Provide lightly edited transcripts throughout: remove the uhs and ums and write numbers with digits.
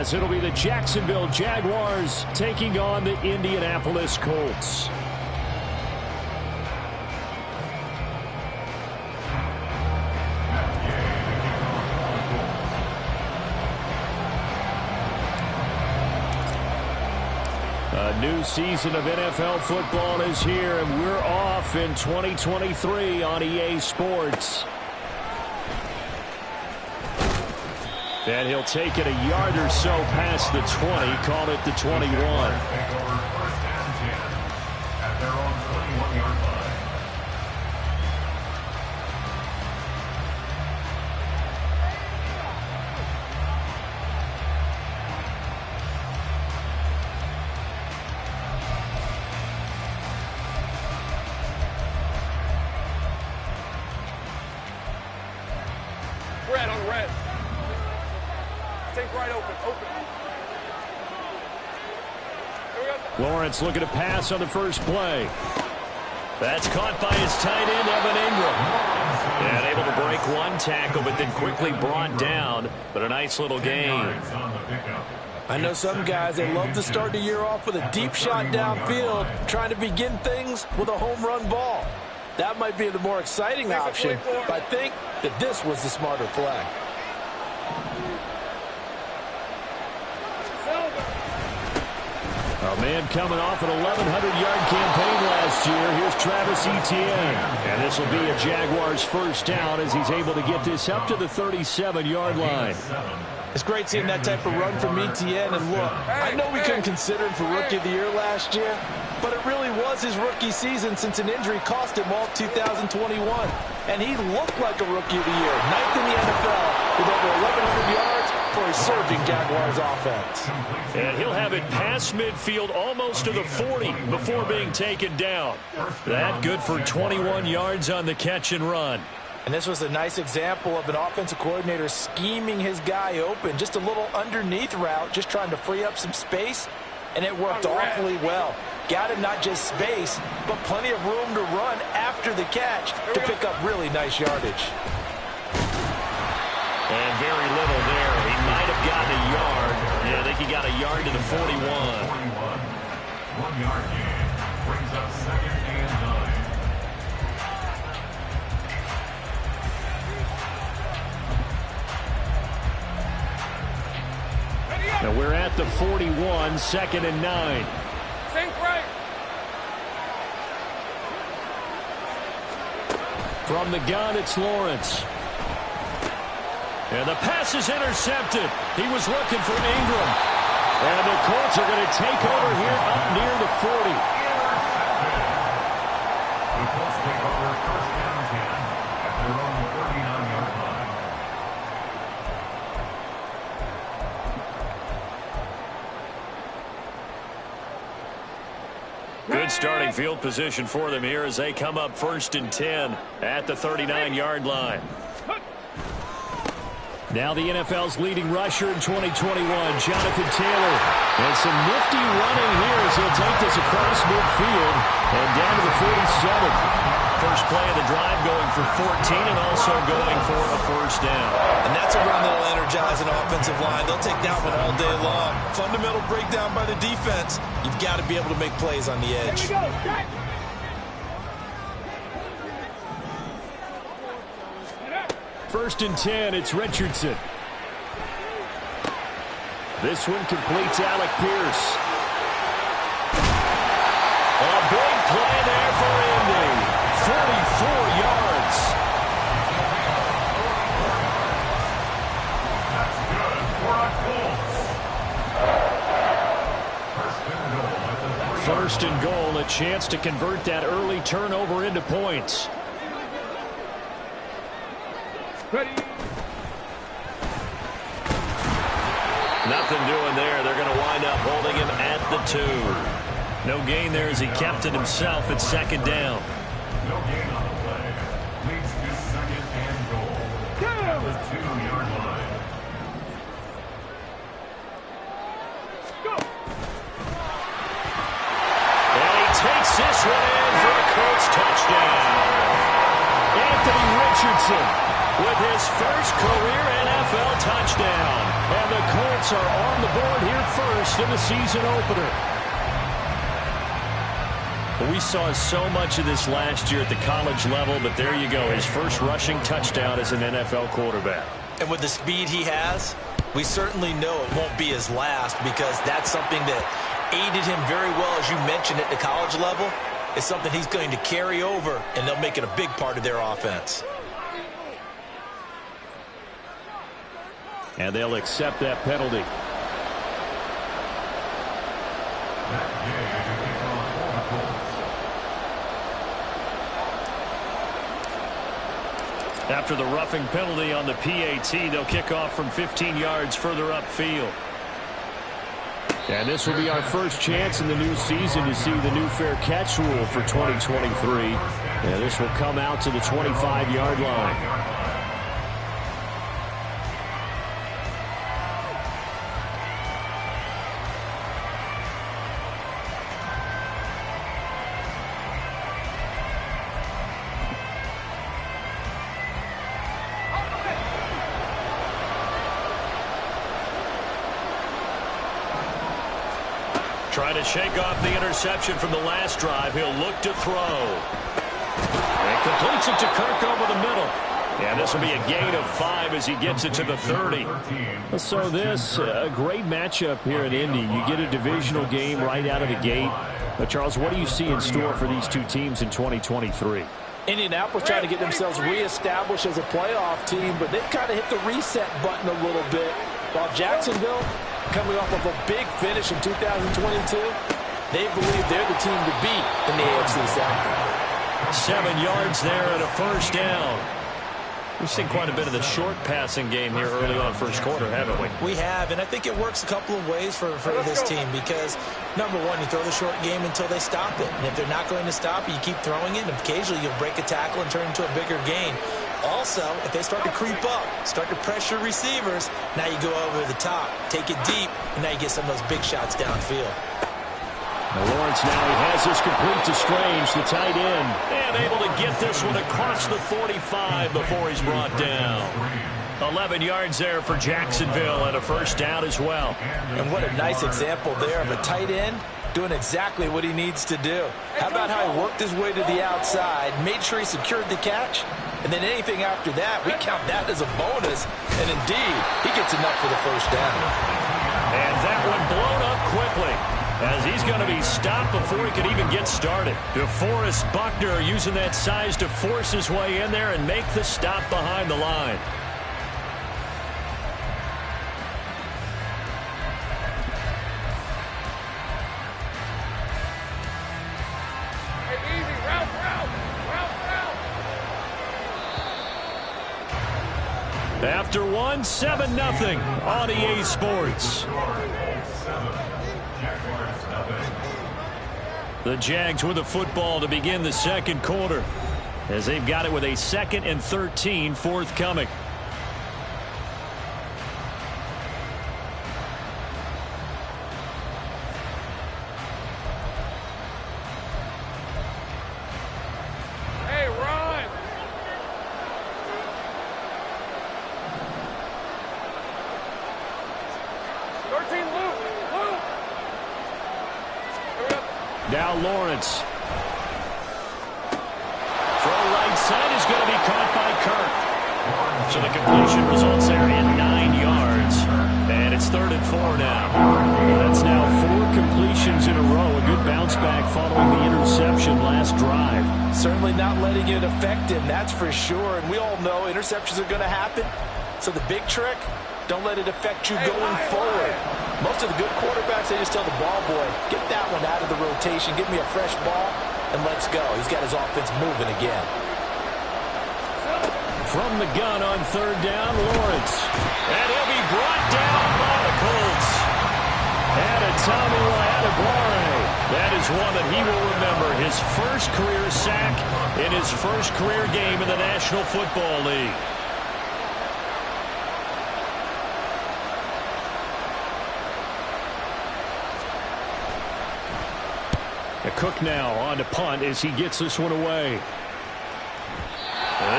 As it'll be the Jacksonville Jaguars taking on the Indianapolis Colts. A new season of NFL football is here, and we're off in 2023 on EA Sports. And he'll take it a yard or so past the 20, call it the 21. Red on red. Take right open. Lawrence looking to pass on the first play. That's caught by his tight end, Evan Ingram. And able to break one tackle, but then quickly brought down. But a nice little gain. I know some guys, they love to start the year off with a deep shot downfield, trying to begin things with a home run ball. That might be the more exciting option, but I think that this was the smarter play. A man coming off an 1,100-yard campaign last year. Here's Travis Etienne. And this will be a Jaguars first down as he's able to get this up to the 37-yard line. It's great seeing that type of run from Etienne. And look, I know we couldn't consider him for Rookie of the Year last year, but it really was his rookie season since an injury cost him all 2021. And he looked like a Rookie of the Year, ninth in the NFL with over 1,100 yards for a surging Jaguars offense. And he'll have it past midfield almost to the 40 before being taken down. That good for 21 yards on the catch and run. And this was a nice example of an offensive coordinator scheming his guy open. Just a little underneath route, just trying to free up some space, and it worked awfully well. Got him not just space, but plenty of room to run after the catch to pick up really nice yardage. And very little there. He might have gotten a yard. Yeah, I think he got a yard to the 41. 1 yard gain brings up 2nd and 9. Now we're at the 41, 2nd and 9. Think right. From the gun, it's Lawrence. And the pass is intercepted. He was looking for Ingram. And the Colts are going to take over here up near the 40. The Colts take over first down 10 at their own 39-yard line. Good starting field position for them here as they come up 1st and 10 at the 39-yard line. Now the NFL's leading rusher in 2021, Jonathan Taylor. And some nifty running here as he'll take this across midfield and down to the 47. First play of the drive going for 14 and also going for a first down. And that's a run that will energize an offensive line. They'll take that one all day long. Fundamental breakdown by the defense. You've got to be able to make plays on the edge. First and 10, it's Richardson. This one completes Alec Pierce. A big play there for Indy. 44 yards. That's good for a Colts. First and goal, a chance to convert that early turnover into points. Ready. Nothing doing there. They're going to wind up holding him at the 2. No gain there as he kept it himself at 2nd down. No gain on the play. Leads to 2nd and goal. At the 2-yard line. Go. And he takes this one in for a Colts touchdown. Anthony Richardson with his first career NFL touchdown. And the Colts are on the board here first in the season opener. We saw so much of this last year at the college level, but there you go. His first rushing touchdown as an NFL quarterback. And with the speed he has, we certainly know it won't be his last, because that's something that aided him very well, as you mentioned, at the college level. It's something he's going to carry over, and they'll make it a big part of their offense. And they'll accept that penalty. After the roughing penalty on the PAT, they'll kick off from 15 yards further upfield. And this will be our first chance in the new season to see the new fair catch rule for 2023. And this will come out to the 25-yard line. Trying to shake off the interception from the last drive. He'll look to throw. And completes it to Kirk over the middle. And this will be a gain of 5 as he gets it to the 30. So this, a great matchup here in Indy. You get a divisional game right out of the gate. But Charles, what do you see in store for these two teams in 2023? Indianapolis trying to get themselves reestablished as a playoff team, but they've kind of hit the reset button a little bit. While Jacksonville, coming off of a big finish in 2022, they believe they're the team to beat in the AFC South. 7 yards there and a first down. We've seen quite a bit of the short passing game here early on first quarter, haven't we? We have, and I think it works a couple of ways for this team because, number one, you throw the short game until they stop it. And if they're not going to stop it, you keep throwing it, and occasionally you'll break a tackle and turn it into a bigger gain. Also, if they start to creep up, start to pressure receivers, now you go over the top, take it deep, and now you get some of those big shots downfield. Now Lawrence now he has this complete to Strange, the tight end, and able to get this one across the 45 before he's brought down. 11 yards there for Jacksonville and a first down as well. And what a nice example there of a tight end doing exactly what he needs to do. How about how he worked his way to the outside, made sure he secured the catch, and then anything after that, we count that as a bonus. And indeed, he gets enough for the first down. And that one blown up quickly, as he's going to be stopped before he could even get started. DeForest Buckner using that size to force his way in there and make the stop behind the line. After one, 7-0 on EA Sports. The Jags with the football to begin the second quarter, as they've got it with a 2nd and 13 forthcoming. Hey, run! Now Lawrence. Throw right side is going to be caught by Kirk. So the completion results there in 9 yards. And it's 3rd and 4 now. That's now 4 completions in a row. A good bounce back following the interception last drive. Certainly not letting it affect him, that's for sure. And we all know interceptions are going to happen. So the big trick, don't let it affect you going forward. Most of the good quarterbacks, they just tell the ball boy, get that one out of the rotation, give me a fresh ball, and let's go. He's got his offense moving again. From the gun on 3rd down, Lawrence. And he'll be brought down by the Colts. And a Tommy Adebawore. That is one that he will remember. His first career sack in his first career game in the National Football League. Cook now on to punt as he gets this one away.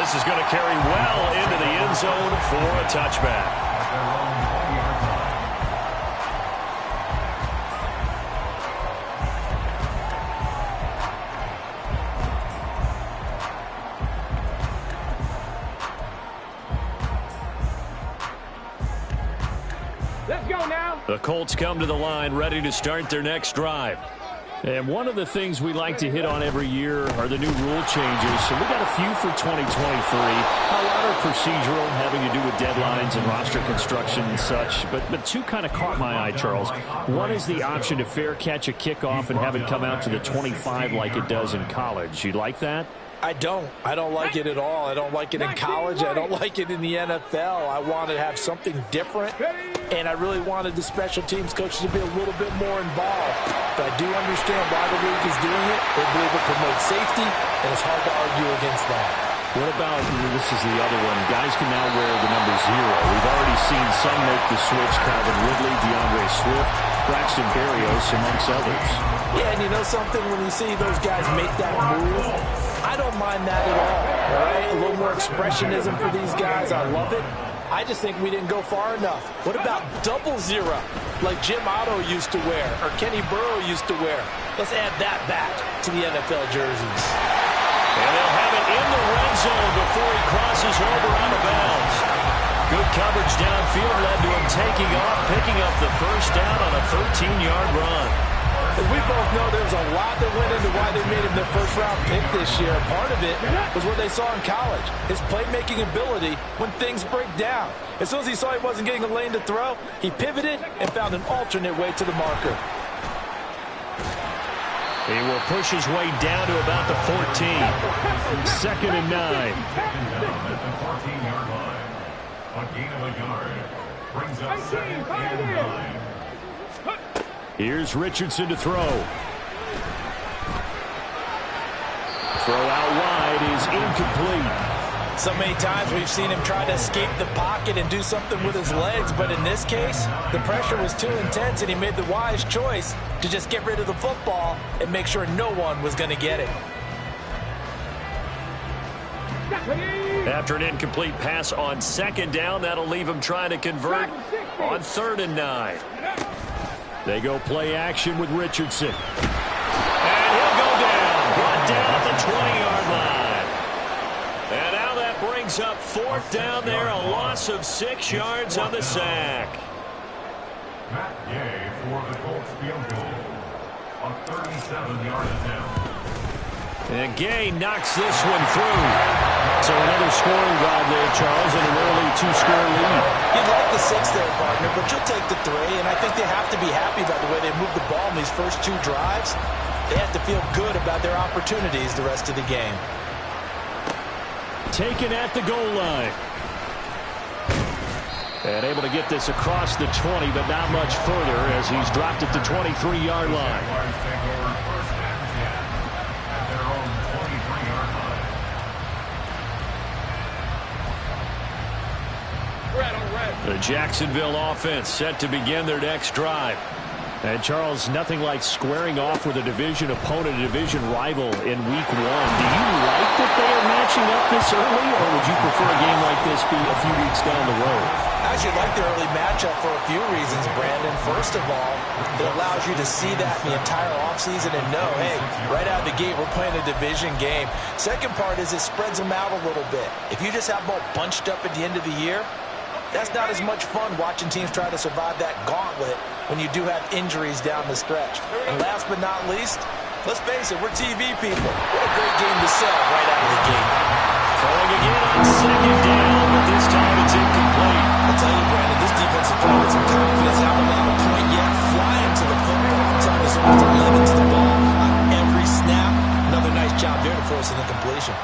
This is going to carry well into the end zone for a touchback. Let's go now. The Colts come to the line ready to start their next drive. And one of the things we like to hit on every year are the new rule changes. So we got a few for 2023. A lot are procedural, having to do with deadlines and roster construction and such. But two kind of caught my eye, Charles. One is the option to fair catch a kickoff and have it come out to the 25 like it does in college. You like that? I don't like it at all. I don't like it in college. I don't like it in the NFL. I want to have something different, and I really wanted the special teams coaches to be a little bit more involved. But I do understand why the league is doing it. They believe it promotes safety, and it's hard to argue against that. What about, this is the other one, guys can now wear the number 0. We've already seen some make the switch, Calvin Ridley, DeAndre Swift, Braxton Berrios, amongst others. Yeah, and you know something? When you see those guys make that move, I don't mind that at all right? A little more expressionism for these guys. I love it. I just think we didn't go far enough. What about 00, like Jim Otto used to wear or Kenny Burrow used to wear? Let's add that back to the NFL jerseys. And they'll have it in the red zone before he crosses over out of bounds. Good coverage downfield led to him taking off, picking up the first down on a 13-yard run. As we both know, there was a lot that went into why they made him their first-round pick this year. Part of it was what they saw in college, his playmaking ability when things break down. As soon as he saw he wasn't getting a lane to throw, he pivoted and found an alternate way to the marker. He will push his way down to about the 14. 2nd and 9. At the 14-yard line. A gain of a yard. Brings up 2nd and 9. Here's Richardson to throw. Throw out wide is incomplete. So many times we've seen him try to escape the pocket and do something with his legs, but in this case, the pressure was too intense and he made the wise choice to just get rid of the football and make sure no one was going to get it. After an incomplete pass on 2nd down, that'll leave him trying to convert on 3rd and 9. They go play action with Richardson. And he'll go down. Brought down at the 20-yard line. And now that brings up 4th down there, a loss of 6 yards on the sack. Matt Gay for the Colts field goal. A 37-yard attempt. And Gay knocks this one through. So another scoring drive there, Charles, and an early 2-score lead. You'd like the 6 there, partner, but you'll take the 3, and I think they have to be happy by the way they moved the ball in these first 2 drives. They have to feel good about their opportunities the rest of the game. Taken at the goal line. And able to get this across the 20, but not much further as he's dropped at the 23-yard line. The Jacksonville offense set to begin their next drive. And Charles, nothing like squaring off with a division opponent, a division rival in week 1. Do you like that they are matching up this early, or would you prefer a game like this be a few weeks down the road? I actually like the early matchup for a few reasons, Brandon. First of all, it allows you to see that the entire offseason and know, hey, right out of the gate, we're playing a division game. Second part is it spreads them out a little bit. If you just have them all bunched up at the end of the year, that's not as much fun watching teams try to survive that gauntlet when you do have injuries down the stretch. And last but not least, let's face it, we're TV people. What a great game to sell right out of the gate. Throwing again on 2nd down, but this time it's incomplete. I'll tell you, Brandon, this defense is playing with some confidence. Haven't allowed a point yet. Flying to the football. Time is almost 11 to the ball on every snap. Another nice job there to force an incompletion.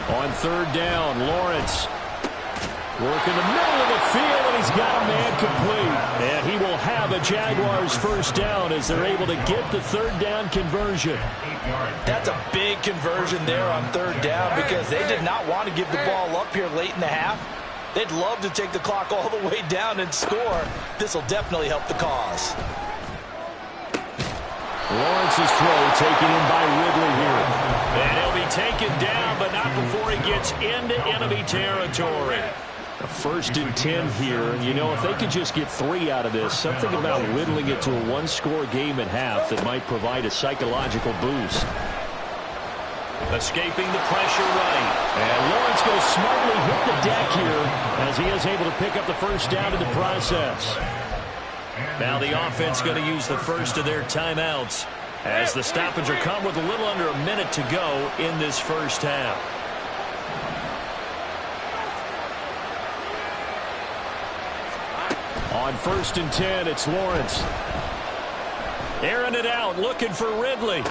On 3rd down, Lawrence. Work in the middle of the field, and he's got a man complete. And he will have a Jaguars first down as they're able to get the third down conversion. That's a big conversion there on third down because they did not want to give the ball up here late in the half. They'd love to take the clock all the way down and score. This will definitely help the cause. Lawrence's throw taken in by Ridley here. And he'll be taken down, but not before he gets into enemy territory. A 1st and 10 here. And, you know, if they could just get 3 out of this, something about whittling it to a one-score game at half that might provide a psychological boost. Escaping the pressure right. And Lawrence goes smartly hit the deck here as he is able to pick up the first down in the process. Now the offense going to use the first of their timeouts as the stoppage will come with a little under a minute to go in this first half. On 1st and 10, it's Lawrence. Airing it out, looking for Ridley.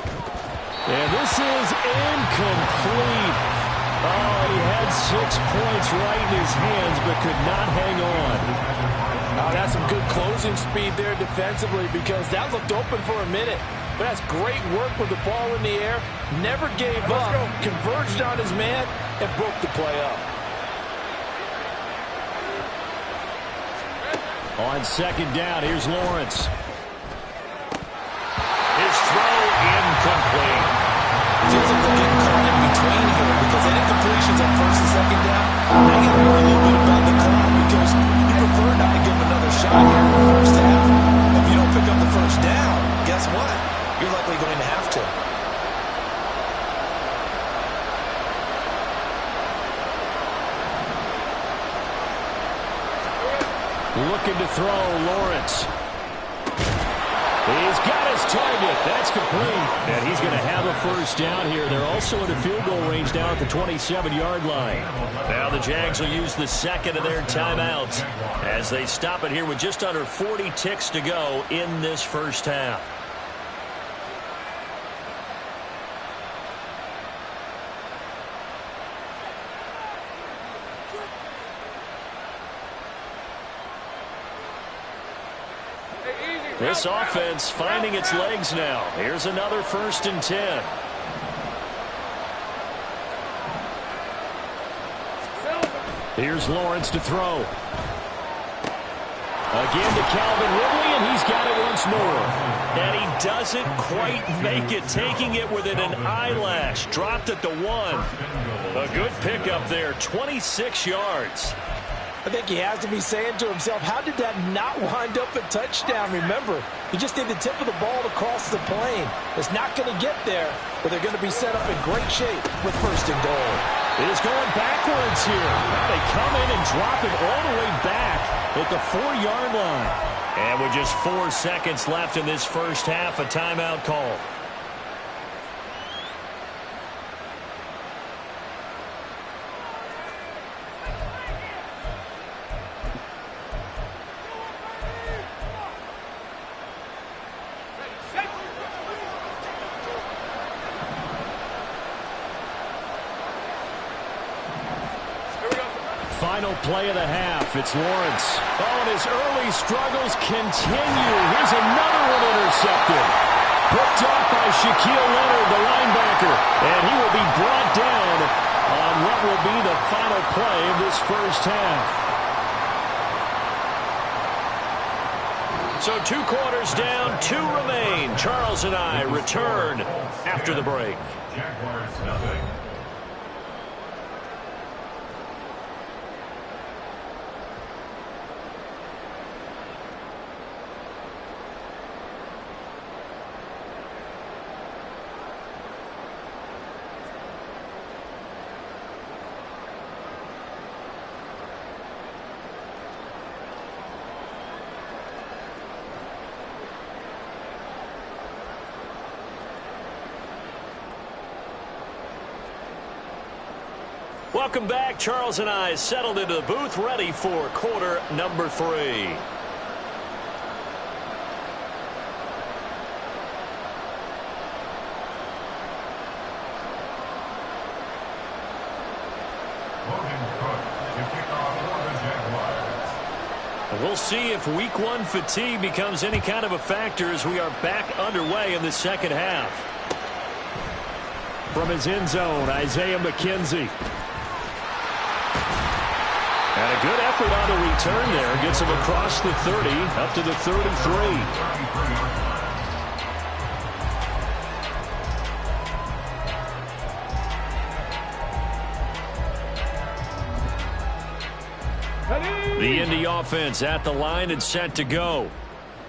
And this is incomplete. Oh, he had 6 points right in his hands, but could not hang on. Oh, that's some good closing speed there defensively because that looked open for a minute. But that's great work with the ball in the air. Never gave up, converged on his man, and broke the play up. On 2nd down, here's Lawrence. His throw incomplete. Feels like they're getting caught in between here because any completions on 1st and 2nd down, they got to worry a little bit about the clock because you prefer not to give them another shot here in the first half. If you don't pick up the first down, guess what? You're likely going to have to. Looking to throw, Lawrence. He's got his target. That's complete. And he's going to have a first down here. They're also in a field goal range now at the 27-yard line. Now the Jags will use the second of their timeouts as they stop it here with just under 40 ticks to go in this first half. This offense finding its legs now. Here's another 1st and 10. Here's Lawrence to throw. Again to Calvin Ridley, and he's got it once more. And he doesn't quite make it, taking it within an eyelash. Dropped at the 1. A good pickup there, 26 yards. I think he has to be saying to himself, how did that not wind up a touchdown? Remember, he just did the tip of the ball to cross the plane. It's not going to get there, but they're going to be set up in great shape with 1st and goal. It is going backwards here. Now they come in and drop it all the way back at the 4-yard line. And with just 4 seconds left in this first half, a timeout call. Final play of the half. It's Lawrence. Oh, and his early struggles continue. Here's another one intercepted. Picked off by Shaquille Leonard, the linebacker. And he will be brought down on what will be the final play of this first half. So 2 quarters down, 2 remain. Charles and I return after the break. Jaguars nothing. Welcome back. Charles and I settled into the booth, ready for quarter number 3. Logan Cook to kick off for the We'll see if week one fatigue becomes any kind of a factor as we are back underway in the second half. From his end zone, Isaiah McKenzie. And a good effort on the return there. Gets him across the 30, up to the 33. The Indy offense at the line and set to go.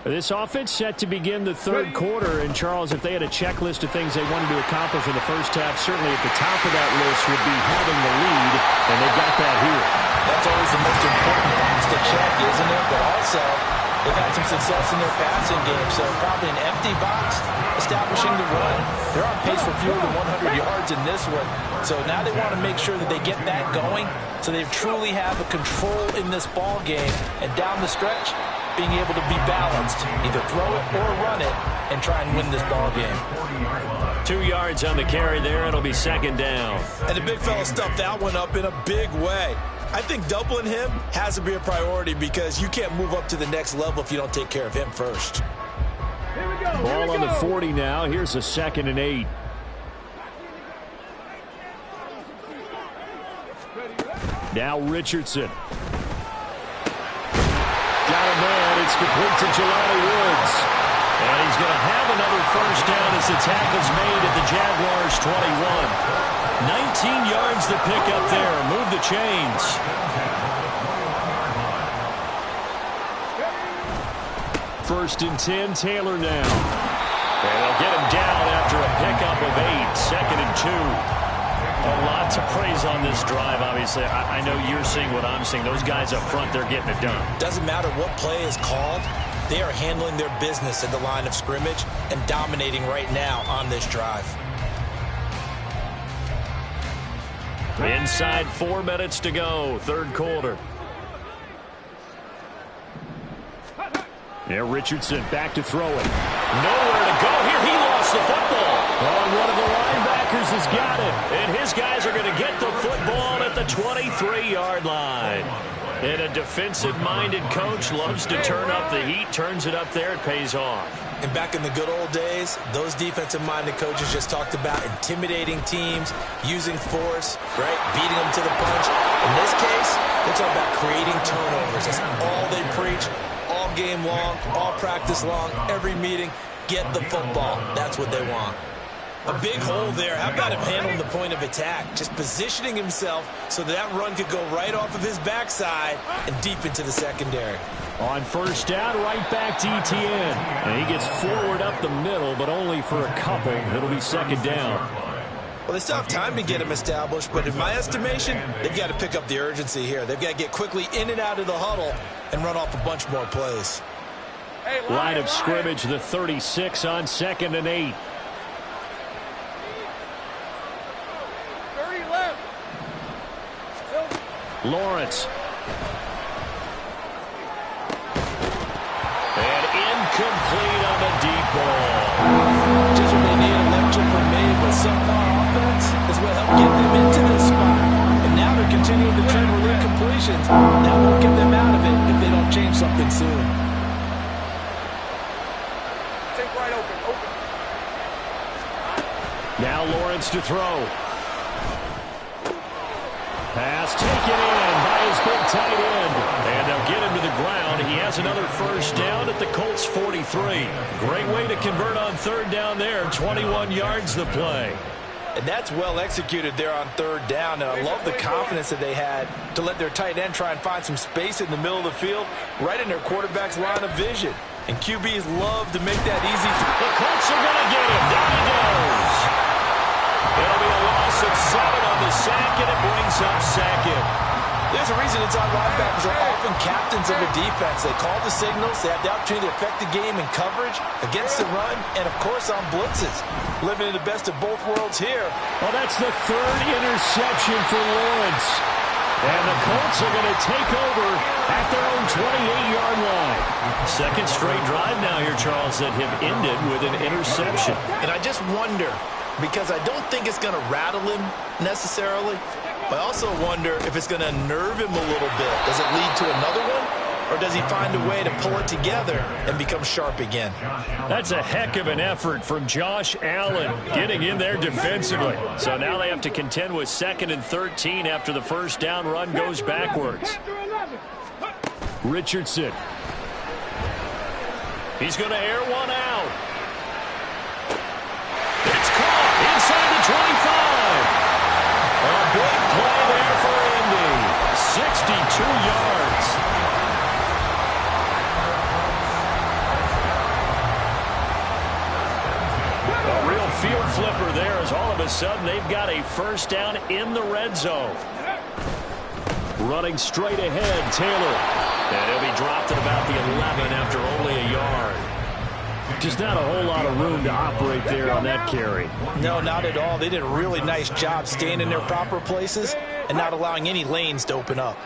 This offense set to begin the third quarter. And, Charles, if they had a checklist of things they wanted to accomplish in the first half, certainly at the top of that list would be having the lead, and they've got that here. That's always the most important box to check, isn't it? But also, they've had some success in their passing game, so probably an empty box establishing the run. They're on pace for fewer than 100 yards in this one. So now they want to make sure that they get that going so they truly have a control in this ball game. And down the stretch, being able to be balanced, either throw it or run it, and try and win this ball game. 2 yards on the carry there. It'll be second down. And the big fella stuffed that one up in a big way. I think doubling him has to be a priority because you can't move up to the next level if you don't take care of him first. Ball on the 40 now. Here's a 2nd and 8. Now Richardson. Got a man. It's complete to Jelani Woods. And he's going to have another first down as the tackle's made at the Jaguars' 21. 19 yards to pick up there. Move the chains. First and 10, Taylor now. And they'll get him down after a pickup of 8. 2nd and 2. A lot to praise on this drive, obviously. I know you're seeing what I'm seeing. Those guys up front, they're getting it done. Doesn't matter what play is called. They are handling their business at the line of scrimmage and dominating right now on this drive. Inside 4 minutes to go, third quarter. Yeah, Richardson back to throw it. Nowhere to go here. He lost the football. Oh, one of the linebackers has got it. And his guys are going to get the football at the 23-yard line. And a defensive-minded coach loves to turn up the heat, turns it up there, it pays off. And back in the good old days, those defensive-minded coaches just talked about intimidating teams, using force, right, beating them to the punch. In this case, they're talking about creating turnovers. That's all they preach, all game long, all practice long, every meeting. Get the football. That's what they want. A big hole there. How about him handling the point of attack? Just positioning himself so that run could go right off of his backside and deep into the secondary. On first down, right back to Etienne. And he gets forward up the middle, but only for a couple. It'll be second down. Well, they still have time to get him established, but in my estimation, they've got to pick up the urgency here. They've got to get quickly in and out of the huddle and run off a bunch more plays. Line of scrimmage, the 36 on 2nd and 8. Lawrence. And incomplete on the deep ball. Just what they need, a lecture from me, but subpar offense is what helped get them into this spot. And now they're continuing the trend with incompletions. That won't get them out of it if they don't change something soon. Take right open. Now Lawrence to throw. Pass taken in by his big tight end. And they'll get him to the ground. He has another first down at the Colts 43. Great way to convert on third down there. 21 yards the play. And that's well executed there on third down. And I love the confidence that they had to let their tight end try and find some space in the middle of the field, right in their quarterback's line of vision. And QBs love to make that easy. The Colts are going to get him. Down he goes. It'll be a loss of 7 on the sack, and it brings up second. There's a reason inside linebackers are often captains of the defense. They call the signals. They have the opportunity to affect the game in coverage, against the run, and, of course, on blitzes. Living in the best of both worlds here. Well, that's the 3rd interception for Lawrence. And the Colts are going to take over at their own 28-yard line. Second straight drive now here, Charles, that have ended with an interception. And I just wonder, because I don't think it's going to rattle him necessarily, but I also wonder if it's going to nerve him a little bit. Does it lead to another one? or does he find a way to pull it together and become sharp again? That's a heck of an effort from Josh Allen getting in there defensively. So now they have to contend with 2nd and 13 after the first down run goes backwards. Richardson. He's going to air one out. It's caught inside the 25. A big play there for Indy. 62 yards. A real field flipper there as all of a sudden they've got a first down in the red zone. Running straight ahead, Taylor. And he'll be dropped at about the 11 after only a yard. Just not a whole lot of room to operate there on that carry. No, not at all. They did a really nice job staying in their proper places and not allowing any lanes to open up.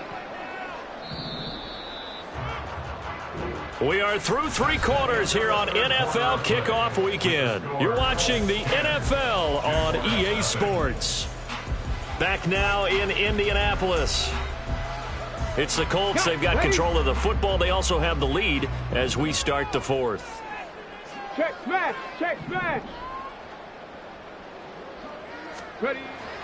We are through 3 quarters here on NFL Kickoff Weekend. You're watching the NFL on EA Sports. Back now in Indianapolis. It's the Colts. They've got control of the football. They also have the lead as we start the 4th. Check smash. Check smash. Ready.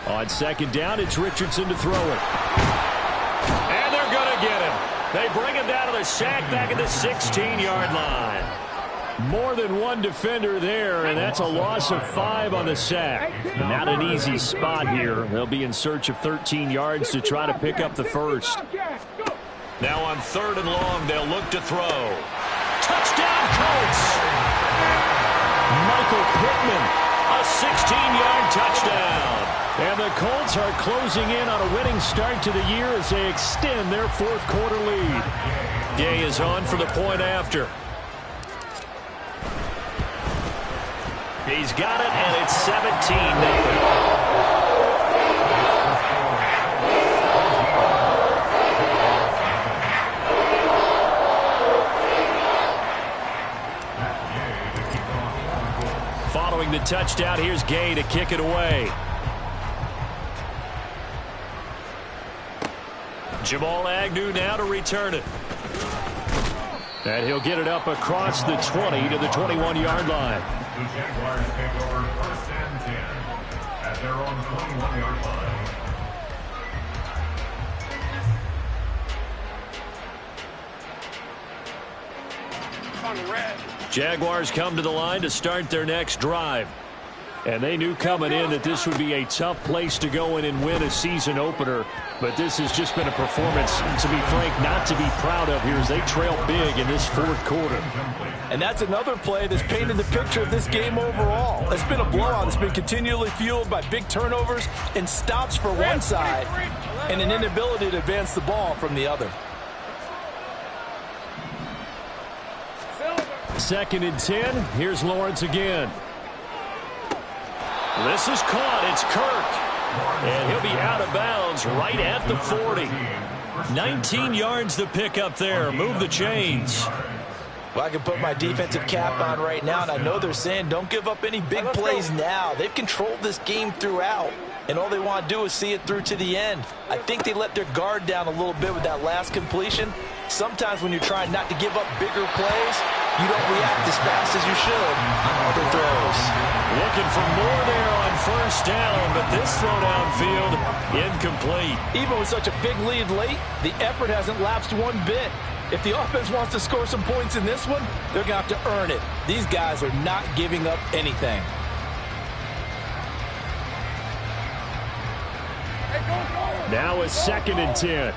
On 2nd down, it's Richardson to throw it. And they're going to get him. They bring him down to the sack back at the 16-yard line. More than one defender there, and that's a loss of 5 on the sack. Not an easy spot here. They'll be in search of 13 yards to try to pick up the first. Now on 3rd and long, they'll look to throw. Touchdown, Colts! Michael Pittman, a 16-yard touchdown. And the Colts are closing in on a winning start to the year as they extend their 4th quarter lead. Gay is on for the point after. He's got it, and it's 17-0. Following the touchdown, here's Gay to kick it away. Jamal Agnew now to return it. And he'll get it up across the 20 to the 21-yard line. The Jaguars take over 1st and 10 at their own 21-yard line. On red. Jaguars come to the line to start their next drive. And they knew coming in that this would be a tough place to go in and win a season opener. But this has just been a performance, to be frank, not to be proud of here as they trail big in this 4th quarter. And that's another play that's painted the picture of this game overall. It's been a blowout. It's been continually fueled by big turnovers and stops for one side and an inability to advance the ball from the other. 2nd and 10. Here's Lawrence again. This is caught. It's Kirk. And he'll be out of bounds right at the 40. 19 yards to pick up there. Move the chains. Well, I can put my defensive cap on right now, and I know they're saying don't give up any big plays now. They've controlled this game throughout, and all they want to do is see it through to the end. I think they let their guard down a little bit with that last completion. Sometimes when you're trying not to give up bigger plays, you don't react as fast as you should on other throws. Looking for more there on 1st down, but this throw downfield incomplete. Even with such a big lead late, the effort hasn't lapsed one bit. If the offense wants to score some points in this one, they're going to have to earn it. These guys are not giving up anything. Now a 2nd and 10.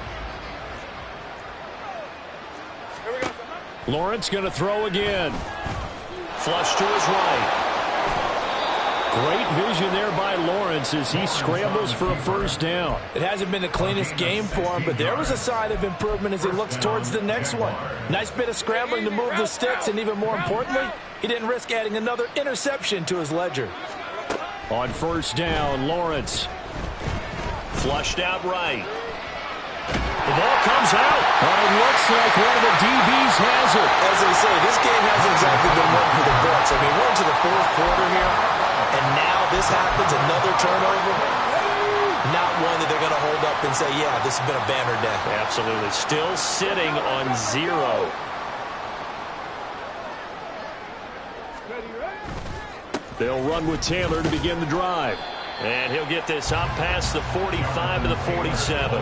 Lawrence going to throw again. Flush to his right. Great vision there by Lawrence as he scrambles for a 1st down. It hasn't been the cleanest game for him, but there was a sign of improvement as he looks towards the next one. Nice bit of scrambling to move the sticks, and even more importantly, he didn't risk adding another interception to his ledger. On 1st down, Lawrence. Flushed out right. The ball comes out. It looks like one of the DBs has it. As they say, this game hasn't exactly been one for the books. I mean, we're into the 4th quarter here, and now this happens, another turnover. Not one that they're going to hold up and say, yeah, this has been a banner day. Absolutely. Still sitting on 0. They'll run with Taylor to begin the drive. And he'll get this up past the 45 to the 47.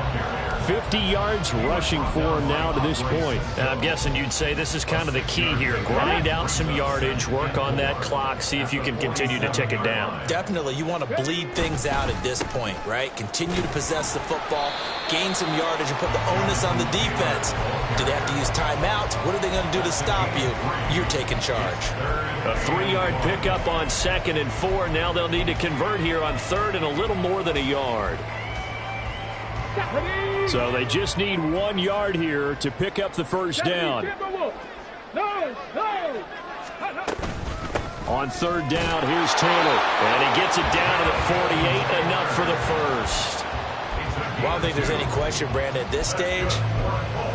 50 yards rushing for him now to this point. And I'm guessing you'd say this is kind of the key here. Grind out some yardage, work on that clock, see if you can continue to tick it down. Definitely. You want to bleed things out at this point, right? Continue to possess the football, gain some yardage, and put the onus on the defense. Do they have to use timeouts? What are they going to do to stop you? You're taking charge. A 3-yard pickup on 2nd and 4. Now they'll need to convert here on 3rd and a little more than a yard. So they just need 1 yard here to pick up the first down. On 3rd down, here's Taylor. And he gets it down to the 48, enough for the first. Well, I don't think there's any question, Brandon, at this stage,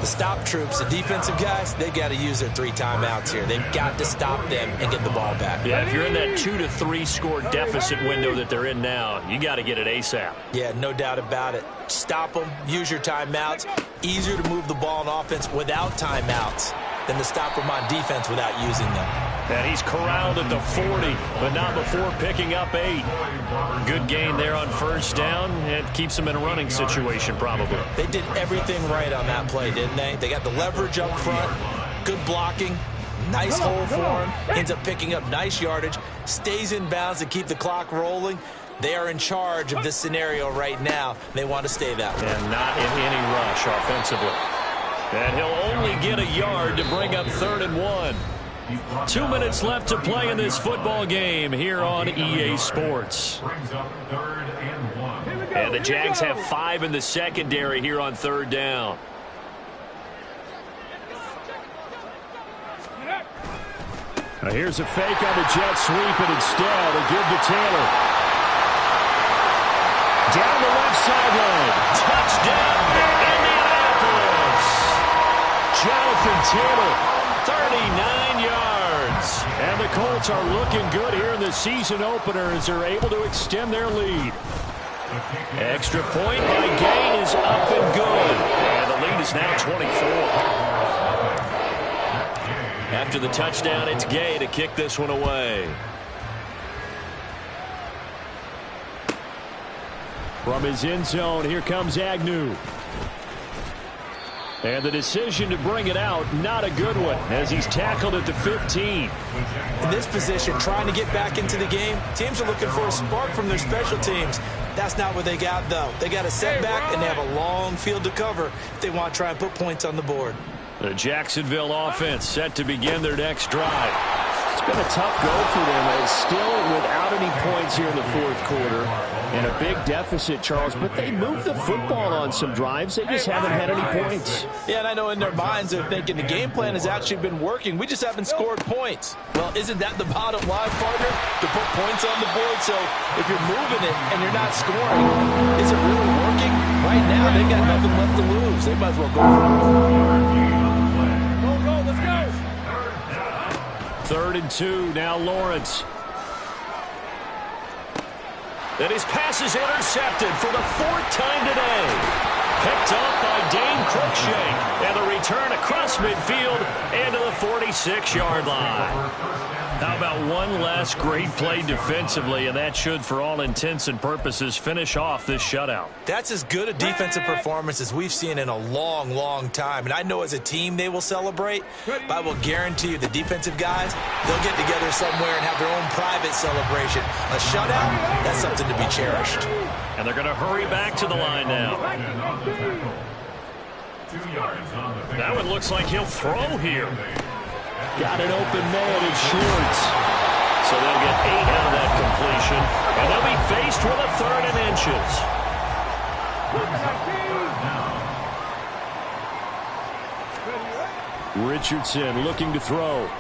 the stop troops, the defensive guys, they got to use their 3 timeouts here. They've got to stop them and get the ball back. Yeah, if you're in that 2 to 3 score deficit window that they're in now, you got to get it ASAP. Yeah, no doubt about it. Stop them, use your timeouts. Easier to move the ball on offense without timeouts than to stop them on defense without using them. And he's corralled at the 40, but not before picking up 8. Good gain there on 1st down, and keeps him in a running situation probably. They did everything right on that play, didn't they? They got the leverage up front, good blocking, nice hole for him, ends up picking up nice yardage, stays in bounds to keep the clock rolling. They are in charge of this scenario right now. They want to stay that way. And not in any rush offensively. And he'll only get a yard to bring up 3rd and 1. 2 minutes left to play in this football game here on EA Sports. And the Jags have 5 in the secondary here on 3rd down. Now here's a fake on the jet sweep, and instead a give to Taylor. Down the left sideline. Touchdown, Indianapolis. Jonathan Taylor, 39 yards. And the Colts are looking good here in the season opener as they're able to extend their lead. Extra point by Gay is up and good. And the lead is now 24. After the touchdown, it's Gay to kick this one away. From his end zone, here comes Agnew. And the decision to bring it out, not a good one, as he's tackled at the 15. In this position, trying to get back into the game, teams are looking for a spark from their special teams. That's not what they got, though. They got a setback, and they have a long field to cover if they want to try and put points on the board. The Jacksonville offense set to begin their next drive. It's been a tough go for them. Still without any points here in the 4th quarter. And a big deficit, Charles. But they moved the football on some drives. They just haven't had any points. Yeah, and I know in their minds they're thinking the game plan has actually been working. We just haven't scored points. Well, isn't that the bottom line, partner? To put points on the board. So if you're moving it and you're not scoring, is it really working? Right now, they got nothing left to lose. They might as well go for it. 3rd and 2, now Lawrence. And his pass is intercepted for the 4th time today. Picked up by Dane Cruikshank. And the return across midfield and to the 46-yard line. How about one last great play defensively, and that should, for all intents and purposes, finish off this shutout. That's as good a defensive performance as we've seen in a long, long time. And I know as a team they will celebrate, but I will guarantee you the defensive guys, they'll get together somewhere and have their own private celebration. A shutout, that's something to be cherished. And they're going to hurry back to the line now. That one looks like he'll throw here. Got an open man in Schwartz. So they'll get 8 out of that completion. And they'll be faced with a 3rd and inches. Richardson looking to throw.